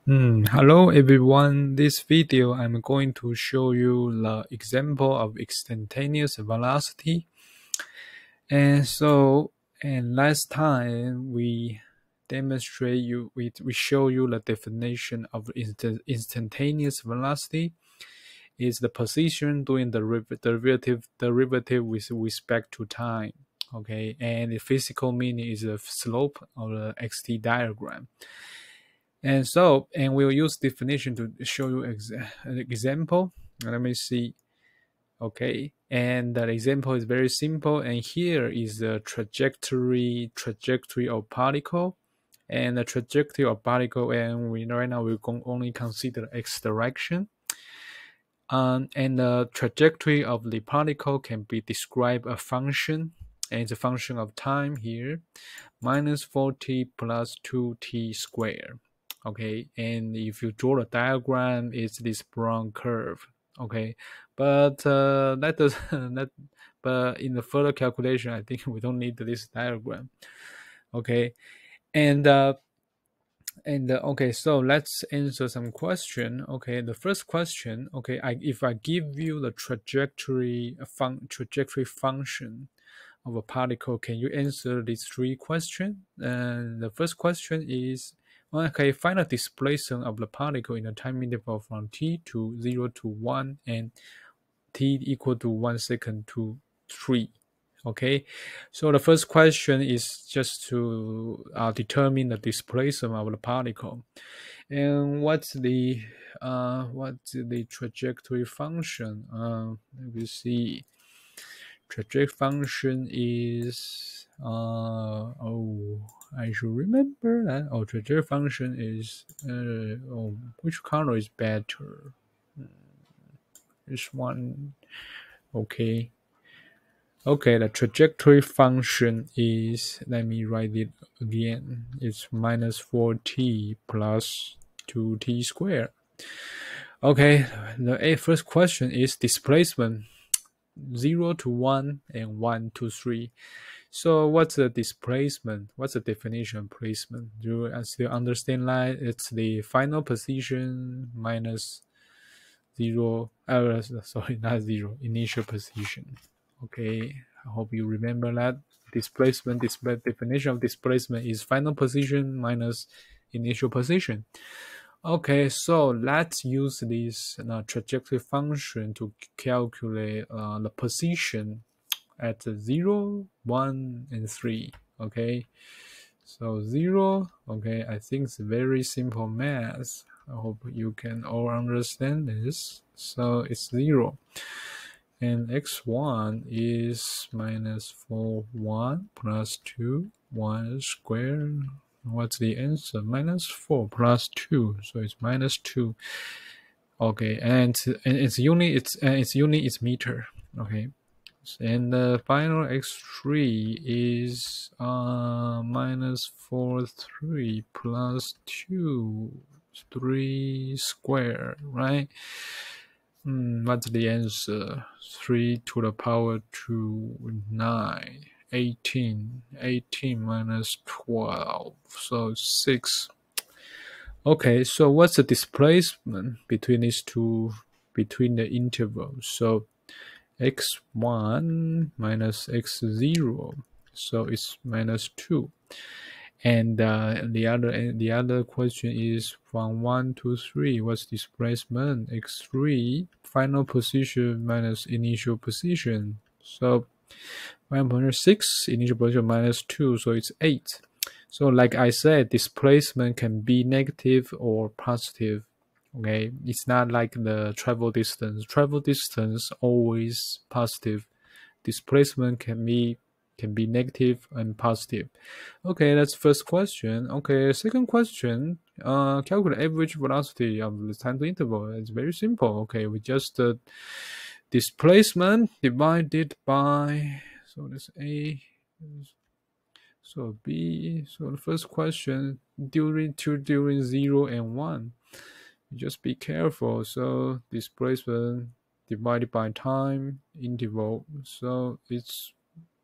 Hello everyone, this video I'm going to show you the example of instantaneous velocity. And last time we show you the definition of instantaneous velocity is the position doing the derivative with respect to time. Okay, and the physical meaning is the slope of the xt diagram. And we'll use definition to show you an example. Let me see. Okay, and that example is very simple. And here is the trajectory of particle, and the trajectory of particle. And right now we're going only consider x direction. And the trajectory of the particle can be described a function, and it's a function of time here, minus 4t plus 2t squared. Okay, and if you draw the diagram, it's this brown curve. Okay, but that does that. But in the further calculation, I think we don't need this diagram. Okay, okay, so let's answer some question. Okay, the first question. Okay, if I give you the trajectory function of a particle, can you answer these three questions? And the first question is, okay, find the displacement of the particle in a time interval from t to 0 to 1 and t equal to 1 second to 3. Okay, so the first question is just to determine the displacement of the particle. And what's the trajectory function? Let me see. Trajectory function is I should remember that. Trajectory function is which color is better? This one. Okay, the trajectory function is, let me write it again, it's minus 4t plus 2t squared. Okay, the first question is displacement 0 to 1 and 1 to 3. So what's the displacement? What's the definition of placement? Do you still understand that? It's the final position minus 0, sorry, not 0, initial position. Okay, I hope you remember that. Definition of displacement is final position minus initial position. Okay, so let's use this trajectory function to calculate the position at 0, 1, and 3. Okay, so 0, okay, I think it's very simple math. I hope you can all understand this. So it's 0. And x1 is minus 4, 1 plus 2, 1 squared. What's the answer? Minus 4 plus 2, so it's minus 2. Okay, and its unit is meter. Okay, and the final x3 is minus 4, 3 plus 2, 3 squared, right? What's the answer? 3 to the power 2, 9, 18. 18 minus 12, so 6. Okay, so what's the displacement between these two, between the intervals? So x1 minus x0, so it's minus 2. And the other question is from 1 to 3, what's displacement? x3, final position minus initial position. So 1.6, initial position minus 2, so it's 8. So like I said, displacement can be negative or positive. Okay, it's not like the travel distance. Travel distance always positive. Displacement can be negative and positive. Okay, that's first question. Okay, second question. Calculate average velocity of the time to interval. It's very simple. Okay, we just displacement divided by, so that's A, so B. So the first question, during 0 and 1. Just be careful. So displacement divided by time interval. So it's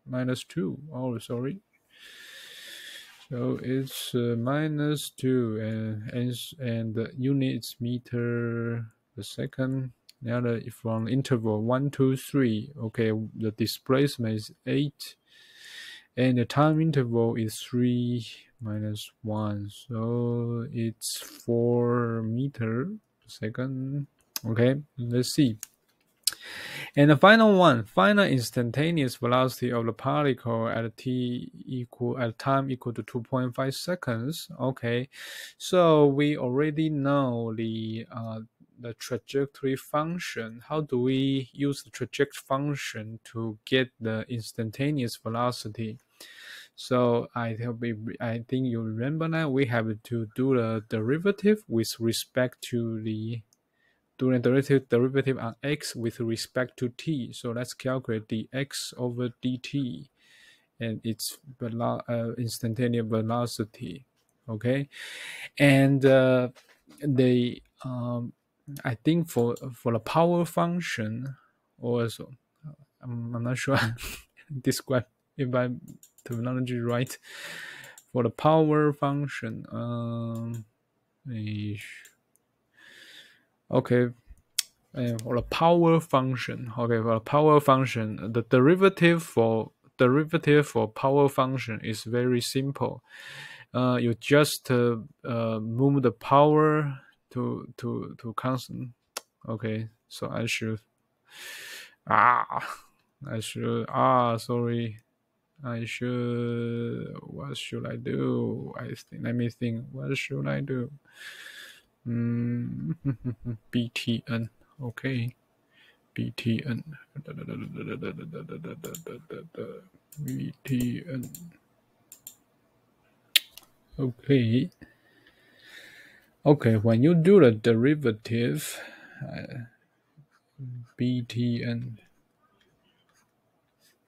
minus 2. Oh, sorry. So it's -2 and the unit is meter per second. Now from interval 1, 2, 3, okay, the displacement is 8 and the time interval is 3 minus 1, so it's 4 meter per second. Okay, let's see. And the final one, final instantaneous velocity of the particle at time equal to 2.5 seconds. Okay, so we already know the trajectory function. How do we use the trajectory function to get the instantaneous velocity? So I think you remember now we have to do the derivative with respect to the doing derivative on x with respect to t. So let's calculate the x over dt and its instantaneous velocity. Okay, and the I think for the power function also, I'm not sure I describe if my terminology right. For the power function, okay. For the power function, okay, for the power function, the derivative for power function is very simple. You just move the power to constant. Okay, so sorry. What should I do? Let me think. What should I do? BTN. Okay. BTN. BTN. Okay. Okay, when you do the derivative, BTN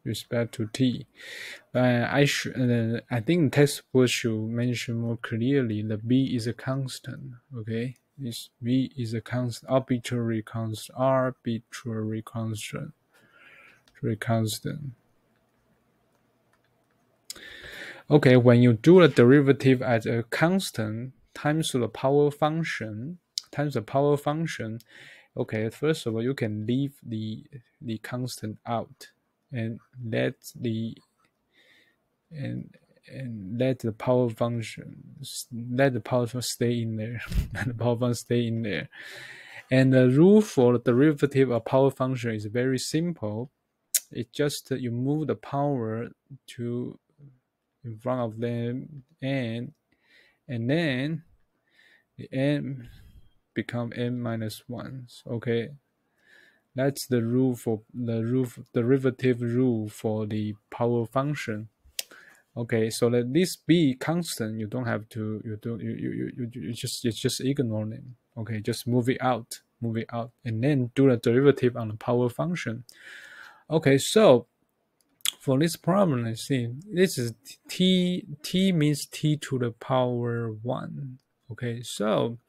respect to t, I think textbook should mention more clearly the b is a constant. Okay, this b is a constant, arbitrary constant. Okay, when you do a derivative as a constant times the power function, okay, first of all, you can leave the constant out and let the power function stay in there. Let the power function stay in there. And the rule for the derivative of power function is very simple. It's just you move the power to in front of them, and then the n become n minus 1. Okay, that's the derivative rule for the power function. Okay, so let this be constant. You don't have to. You just ignore them. Okay, just move it out, and then do the derivative on the power function. Okay, so for this problem, let's see. This is t means t to the power 1. Okay, so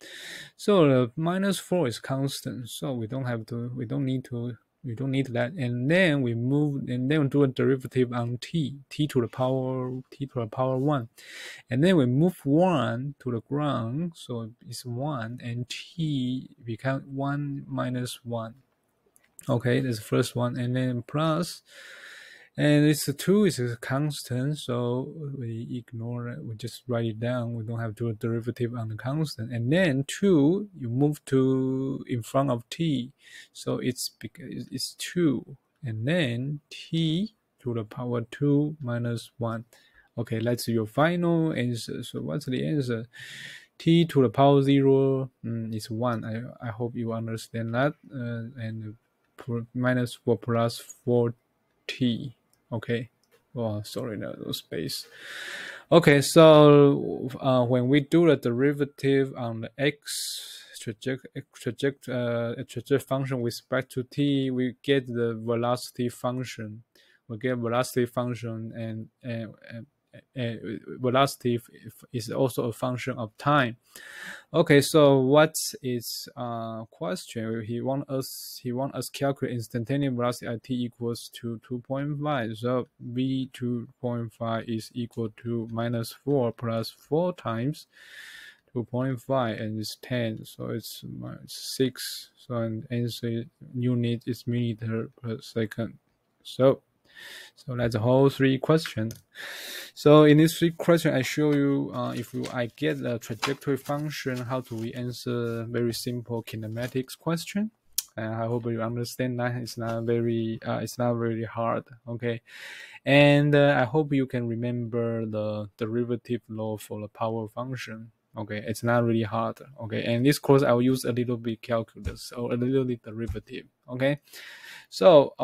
the -4 is constant, so we don't need that. And then we do a derivative on t to the power 1. And then we move 1 to the ground, so it's 1, and t becomes 1 minus 1. Okay, that's the first one. And then plus, and it's 2 is a constant, so we ignore it. We just write it down. We don't have to do a derivative on the constant. And then 2, you move to in front of t, so it's 2. And then t to the power 2 minus 1. Okay, that's your final answer. So what's the answer? T to the power 0 is 1. I hope you understand that. And -4 plus 4t. Okay. Oh, sorry, no space. Okay, so when we do the derivative on the x trajectory function with respect to t, we get the velocity function. We get velocity function, velocity is also a function of time. Okay, so what is question? He want us calculate instantaneous velocity at t equals to 2.5. So v 2.5 is equal to minus 4 plus 4 times 2.5, and it's 10. So it's 6. So an answer unit is meter per second. So that's the whole 3 questions. So in this 3 question, I show you if I get a trajectory function, how do we answer very simple kinematics question. I hope you understand that it's not very hard. Okay, and I hope you can remember the derivative law for the power function. Okay, it's not really hard. Okay, and this course I'll use a little bit calculus or a little bit derivative. Okay, so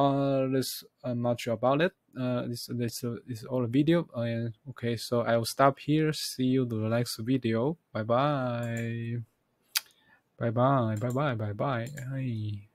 that's much about it. This is all the video. And okay, so I will stop here. See you to the next video. Bye bye. Bye bye. Bye bye. Bye bye. Hey.